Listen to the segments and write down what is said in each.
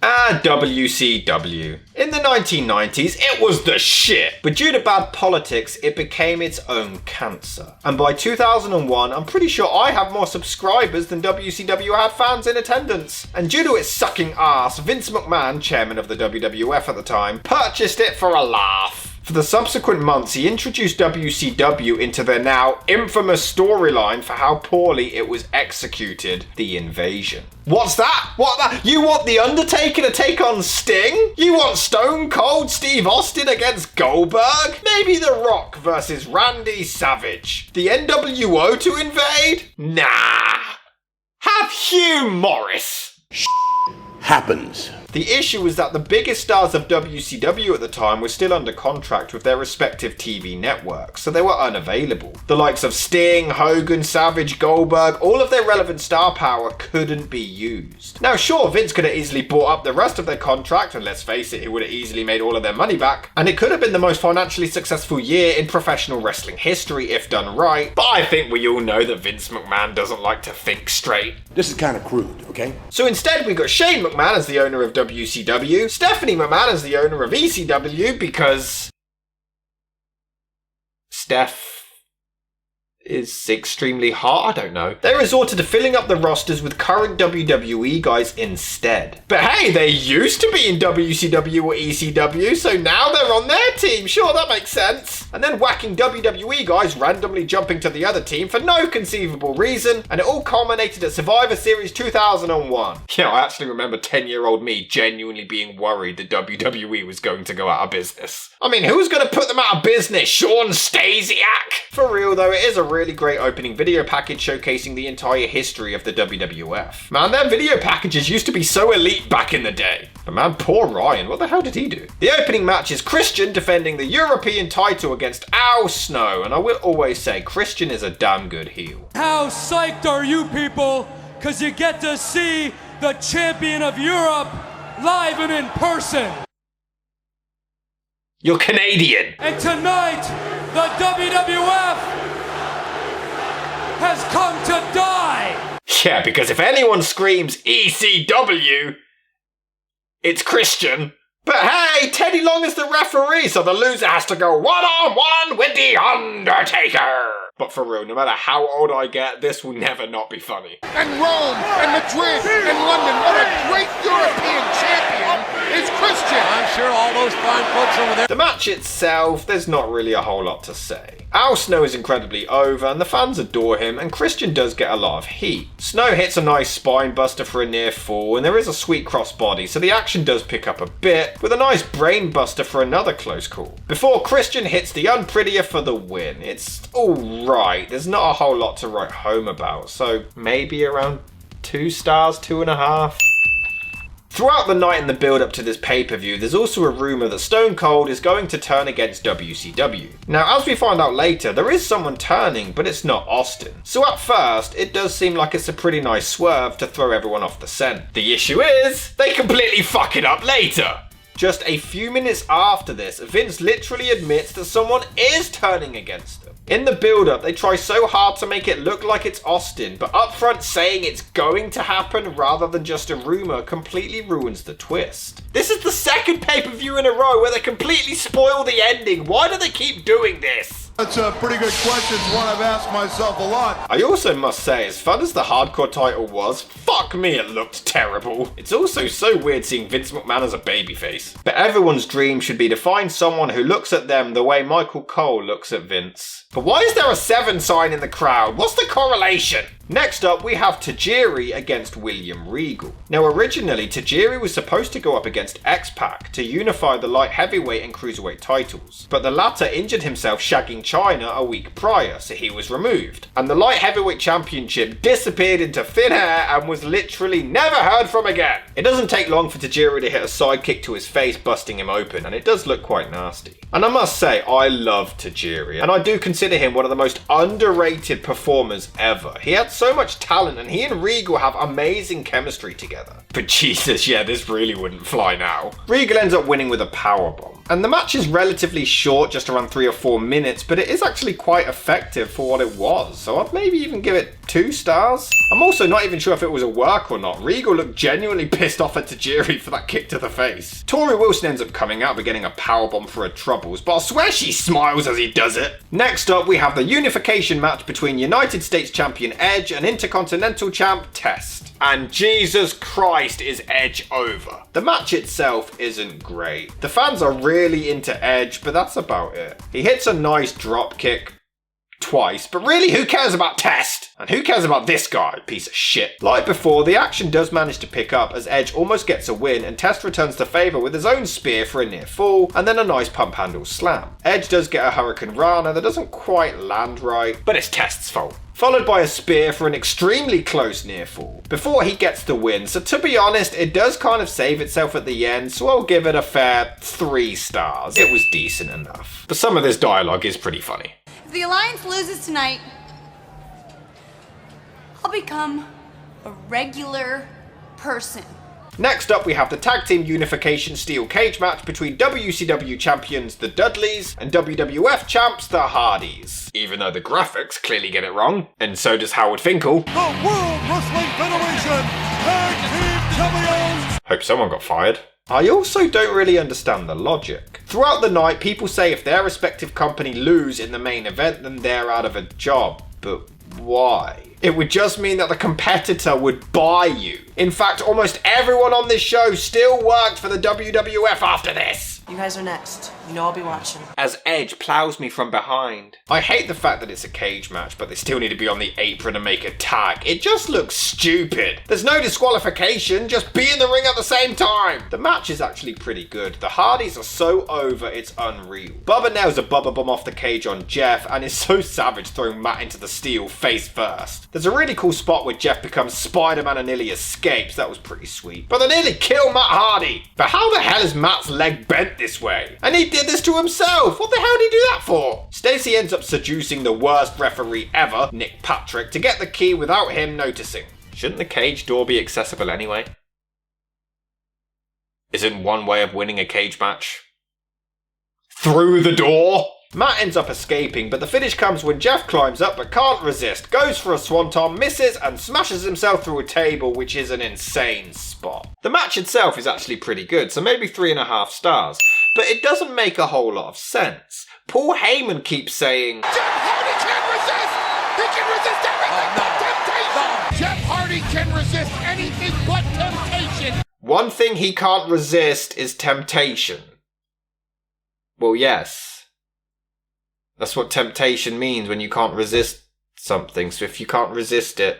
Ah, WCW. In the 1990s, it was the shit, but due to bad politics, it became its own cancer. And by 2001, I'm pretty sure I have more subscribers than WCW had fans in attendance. And due to its sucking ass, Vince McMahon, chairman of the WWF at the time, purchased it for a laugh. For the subsequent months, he introduced WCW into their now infamous storyline for how poorly it was executed, the Invasion. What's that? You want The Undertaker to take on Sting? You want Stone Cold Steve Austin against Goldberg? Maybe The Rock versus Randy Savage? The NWO to invade? Nah. Have Hugh Morris. Happens. The issue was that the biggest stars of WCW at the time were still under contract with their respective TV networks, so they were unavailable. The likes of Sting, Hogan, Savage, Goldberg, all of their relevant star power couldn't be used. Now sure, Vince could have easily bought up the rest of their contract, and let's face it, he would have easily made all of their money back, and it could have been the most financially successful year in professional wrestling history if done right, but I think we all know that Vince McMahon doesn't like to think straight. This is kind of crude, okay? So instead we got Shane McMahon as the owner of WCW, Stephanie McMahon as the owner of ECW because Steph is extremely hot, I don't know. They resorted to filling up the rosters with current WWE guys instead. But hey, they used to be in WCW or ECW, so now they're on their team. Sure, that makes sense. And then whacking WWE guys randomly jumping to the other team for no conceivable reason, and it all culminated at Survivor Series 2001. Yeah, I actually remember 10-year-old me genuinely being worried that WWE was going to go out of business. I mean, who's going to put them out of business? Sean Stasiak? For real though, it is a really great opening video package showcasing the entire history of the WWF. Man, their video packages used to be so elite back in the day. But man, poor Ryan, what the hell did he do? The opening match is Christian defending the European title against Al Snow, and I will always say Christian is a damn good heel. How psyched are you people? Cause you get to see the champion of Europe live and in person. You're Canadian. And tonight, the WWF has come to die! Yeah, because if anyone screams ECW, it's Christian. But hey, Teddy Long is the referee, so the loser has to go one-on-one with The Undertaker. But for real, no matter how old I get, this will never not be funny. And Rome, and Madrid, and London, what a great European champion is Christian! I'm sure all those fine folks over there. The match itself, there's not really a whole lot to say. Al Snow is incredibly over, and the fans adore him, and Christian does get a lot of heat. Snow hits a nice spine buster for a near fall, and there is a sweet crossbody, so the action does pick up a bit, with a nice brain buster for another close call. Before Christian hits the unprettier for the win. It's alright, there's not a whole lot to write home about, so maybe around 2 stars, 2.5. Throughout the night and the build up to this pay-per-view, there's also a rumour that Stone Cold is going to turn against WCW. Now, as we find out later, there is someone turning, but it's not Austin. So at first, it does seem like it's a pretty nice swerve to throw everyone off the scent. The issue is, they completely fuck it up later. Just a few minutes after this, Vince literally admits that someone is turning against them. In the build-up, they try so hard to make it look like it's Austin, but up front saying it's going to happen rather than just a rumour completely ruins the twist. This is the second pay-per-view in a row where they completely spoil the ending. Why do they keep doing this? That's a pretty good question. It's one I've asked myself a lot. I also must say, as fun as the hardcore title was, fuck me, it looked terrible. It's also so weird seeing Vince McMahon as a babyface. But everyone's dream should be to find someone who looks at them the way Michael Cole looks at Vince. But why is there a 7 sign in the crowd? What's the correlation? Next up, we have Tajiri against William Regal. Now, originally, Tajiri was supposed to go up against X-Pac to unify the light heavyweight and cruiserweight titles, but the latter injured himself shagging China a week prior, so he was removed. And the light heavyweight championship disappeared into thin air and was literally never heard from again. It doesn't take long for Tajiri to hit a sidekick to his face, busting him open, and it does look quite nasty. And I must say, I love Tajiri, and I do consider him one of the most underrated performers ever. He had so much talent, and he and Regal have amazing chemistry together. But Jesus, yeah, this really wouldn't fly now. Regal ends up winning with a powerbomb. And the match is relatively short, just around 3 or 4 minutes, but it is actually quite effective for what it was, so I'd maybe even give it 2 stars. I'm also not even sure if it was a work or not. Regal looked genuinely pissed off at Tajiri for that kick to the face. Tori Wilson ends up coming out, but getting a powerbomb for her troubles, but I swear she smiles as he does it. Next up, we have the unification match between United States Champion Edge and Intercontinental Champ Test. And Jesus Christ, is Edge over. The match itself isn't great. The fans are really into Edge, but that's about it. He hits a nice drop kick twice, but really, who cares about Test? And who cares about this guy, piece of shit? Like before, the action does manage to pick up as Edge almost gets a win and Test returns the favour with his own spear for a near fall and then a nice pump handle slam. Edge does get a Hurricane Rana that doesn't quite land right, but it's Test's fault. Followed by a spear for an extremely close near fall before he gets the win. So to be honest, it does kind of save itself at the end, so I'll give it a fair 3 stars. It was decent enough. But some of this dialogue is pretty funny. If the Alliance loses tonight, I'll become a regular person. Next up, we have the Tag Team Unification Steel Cage match between WCW champions the Dudleys and WWF champs the Hardys. Even though the graphics clearly get it wrong, and so does Howard Finkel. The World Wrestling Federation Tag Team Champions! Hope someone got fired. I also don't really understand the logic. Throughout the night, people say if their respective company lose in the main event, then they're out of a job. But why? It would just mean that the competitor would buy you. In fact, almost everyone on this show still worked for the WWF after this. You guys are next. You know I'll be watching. As Edge plows me from behind. I hate the fact that it's a cage match, but they still need to be on the apron and make a tag. It just looks stupid. There's no disqualification, just be in the ring at the same time. The match is actually pretty good. The Hardys are so over, it's unreal. Bubba nails a Bubba Bomb off the cage on Jeff and is so savage throwing Matt into the steel face first. There's a really cool spot where Jeff becomes Spider-Man and nearly escapes. That was pretty sweet. But they nearly kill Matt Hardy. But how the hell is Matt's leg bent this way? And he did this to himself. What the hell did he do that for? Stacey ends up seducing the worst referee ever, Nick Patrick, to get the key without him noticing. Shouldn't the cage door be accessible anyway? Isn't one way of winning a cage match through the door? Matt ends up escaping, but the finish comes when Jeff climbs up but can't resist, goes for a swanton, misses, and smashes himself through a table, which is an insane spot. The match itself is actually pretty good, so maybe 3.5 stars, but it doesn't make a whole lot of sense. Paul Heyman keeps saying, Jeff Hardy can't resist! He can resist everything but temptation! Jeff Hardy can resist anything but temptation! One thing he can't resist is temptation. Well, yes. That's what temptation means when you can't resist something. So if you can't resist it,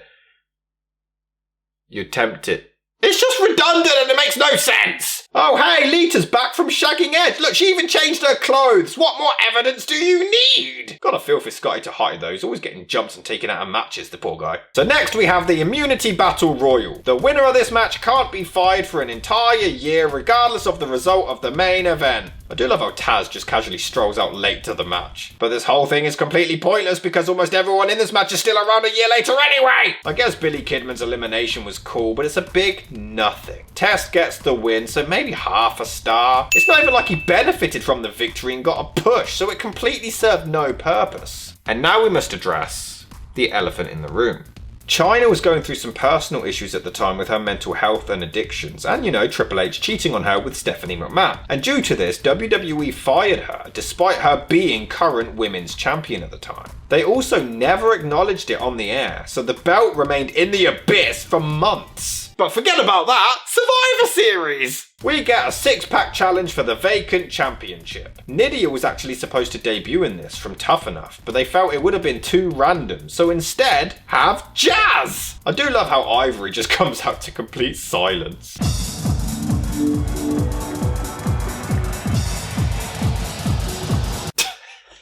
you tempt it. It's just redundant and it makes no sense. Oh, hey, Lita's back from shagging Edge. Look, she even changed her clothes. What more evidence do you need? Gotta feel for Scotty to hide those. Always getting jumped and taken out of matches, the poor guy. So next we have the Immunity Battle Royal. The winner of this match can't be fired for an entire year, regardless of the result of the main event. I do love how Taz just casually strolls out late to the match. But this whole thing is completely pointless because almost everyone in this match is still around a year later anyway! I guess Billy Kidman's elimination was cool, but it's a big nothing. Test gets the win, so maybe half a star. It's not even like he benefited from the victory and got a push, so it completely served no purpose. And now we must address the elephant in the room. Chyna was going through some personal issues at the time with her mental health and addictions, and Triple H cheating on her with Stephanie McMahon. And due to this, WWE fired her, despite her being current women's champion at the time. They also never acknowledged it on the air, so the belt remained in the abyss for months. But forget about that, Survivor Series! We get a 6-pack challenge for the vacant championship. Nydia was actually supposed to debut in this from Tough Enough, but they felt it would have been too random, so instead, have Jazz! I do love how Ivory just comes out to complete silence.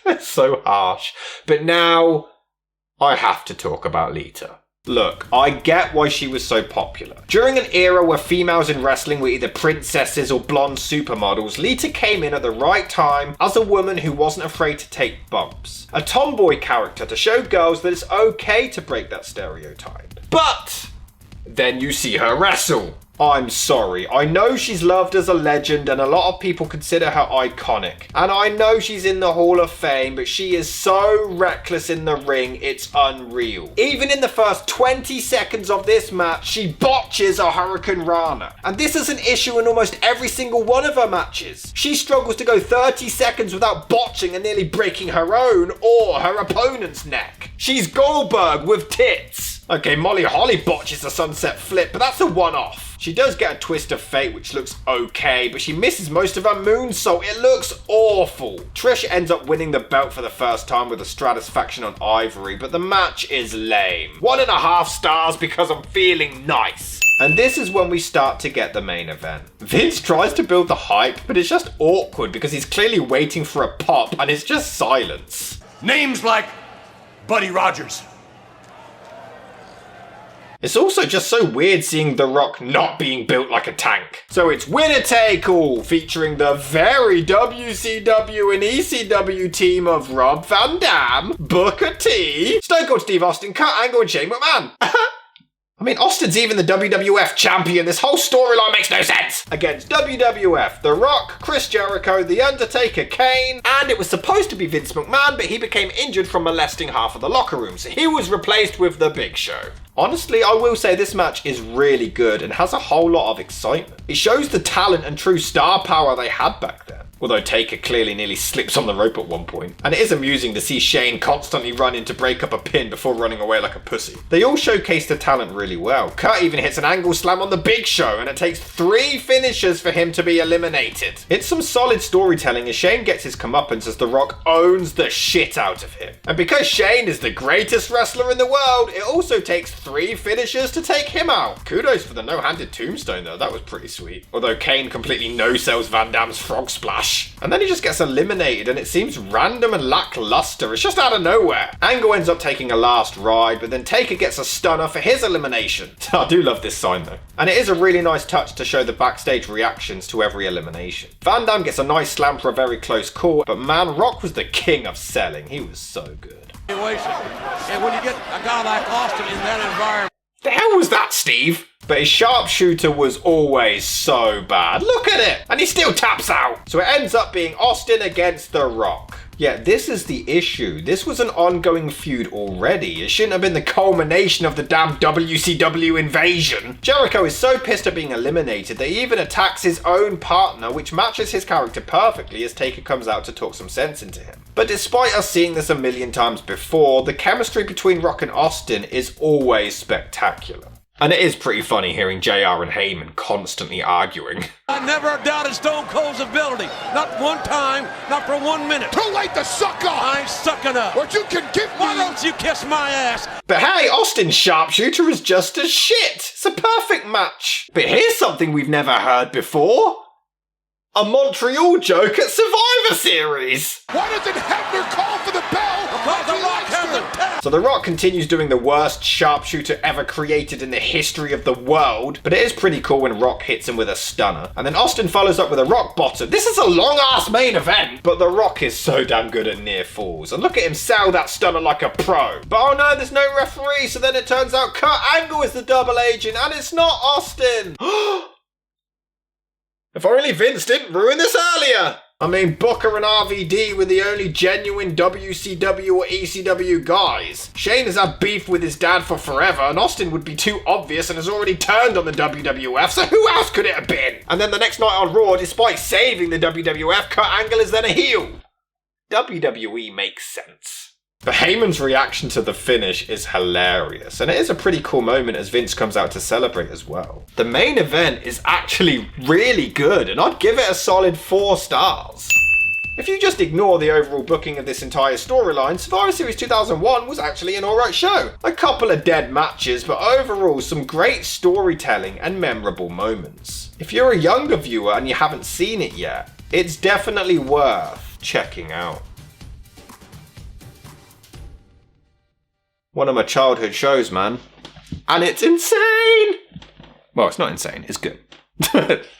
It's so harsh. But now, I have to talk about Lita. Look, I get why she was so popular. During an era where females in wrestling were either princesses or blonde supermodels, Lita came in at the right time as a woman who wasn't afraid to take bumps. A tomboy character to show girls that it's okay to break that stereotype. But then you see her wrestle. I'm sorry, I know she's loved as a legend and a lot of people consider her iconic. And I know she's in the Hall of Fame, but she is so reckless in the ring, it's unreal. Even in the first 20 seconds of this match, she botches a Hurricane Rana. And this is an issue in almost every single one of her matches. She struggles to go 30 seconds without botching and nearly breaking her own or her opponent's neck. She's Goldberg with tits. Okay, Molly Holly botches a sunset flip, but that's a one-off. She does get a twist of fate, which looks okay, but she misses most of her moonsault. It looks awful. Trish ends up winning the belt for the first time with a Stratusfaction on Ivory, but the match is lame. 1.5 stars because I'm feeling nice. And this is when we start to get the main event. Vince tries to build the hype, but it's just awkward because he's clearly waiting for a pop and it's just silence. Names like Buddy Rogers. It's also just so weird seeing The Rock not being built like a tank. So it's winner take all, featuring the very WCW and ECW team of Rob Van Dam, Booker T, Stone Cold Steve Austin, Kurt Angle and Shane McMahon. I mean, Austin's even the WWF champion. This whole storyline makes no sense. Against WWF, The Rock, Chris Jericho, The Undertaker, Kane, and it was supposed to be Vince McMahon, but he became injured from molesting half of the locker room, so he was replaced with The Big Show. Honestly, I will say this match is really good and has a whole lot of excitement. It shows the talent and true star power they had back then. Although Taker clearly nearly slips on the rope at one point. And it is amusing to see Shane constantly run in to break up a pin before running away like a pussy. They all showcase the talent really well. Kurt even hits an angle slam on the Big Show and it takes 3 finishers for him to be eliminated. It's some solid storytelling as Shane gets his comeuppance as The Rock owns the shit out of him. And because Shane is the greatest wrestler in the world, it also takes 3 finishers to take him out. Kudos for the no-handed tombstone though, that was pretty sweet. Although Kane completely no-sells Van Damme's frog splash. And then he just gets eliminated and it seems random and lackluster. It's just out of nowhere. Angle ends up taking a last ride, but then Taker gets a stunner for his elimination. I do love this sign though. And it is a really nice touch to show the backstage reactions to every elimination. Van Damme gets a nice slam for a very close call, but man, Rock was the king of selling. He was so good. And when you get a guy like Austin in that environment. The hell was that, Steve? But his sharpshooter was always so bad. Look at it! And he still taps out. So it ends up being Austin against The Rock. Yeah, this is the issue. This was an ongoing feud already. It shouldn't have been the culmination of the damn WCW invasion. Jericho is so pissed at being eliminated that he even attacks his own partner, which matches his character perfectly as Taker comes out to talk some sense into him. But despite us seeing this a million times before, the chemistry between Rock and Austin is always spectacular. And it is pretty funny hearing JR and Heyman constantly arguing. I never doubted Stone Cold's ability. Not one time, not for 1 minute. Too late to suck up! I ain't sucking up. What you can give me... Why don't you kiss my ass? But hey, Austin's sharpshooter is just as shit. It's a perfect match. But here's something we've never heard before. A Montreal joke at Survivor Series. Why doesn't Hebner call for the bell? Because The Rock has the tap. So The Rock continues doing the worst sharpshooter ever created in the history of the world, but it is pretty cool when Rock hits him with a stunner. And then Austin follows up with a rock bottom. This is a long-ass main event, but The Rock is so damn good at near falls. And look at him sell that stunner like a pro. But oh no, there's no referee, so then it turns out Kurt Angle is the double agent, and it's not Austin. If only Vince didn't ruin this earlier. I mean, Booker and RVD were the only genuine WCW or ECW guys. Shane has had beef with his dad for forever, and Austin would be too obvious and has already turned on the WWF, so who else could it have been? And then the next night on Raw, despite saving the WWF, Kurt Angle is then a heel. WWE makes sense. But Heyman's reaction to the finish is hilarious, and it is a pretty cool moment as Vince comes out to celebrate as well. The main event is actually really good, and I'd give it a solid 4 stars. If you just ignore the overall booking of this entire storyline, Survivor Series 2001 was actually an alright show. A couple of dead matches, but overall some great storytelling and memorable moments. If you're a younger viewer and you haven't seen it yet, it's definitely worth checking out. One of my childhood shows, man. And it's insane! Well, it's not insane, it's good.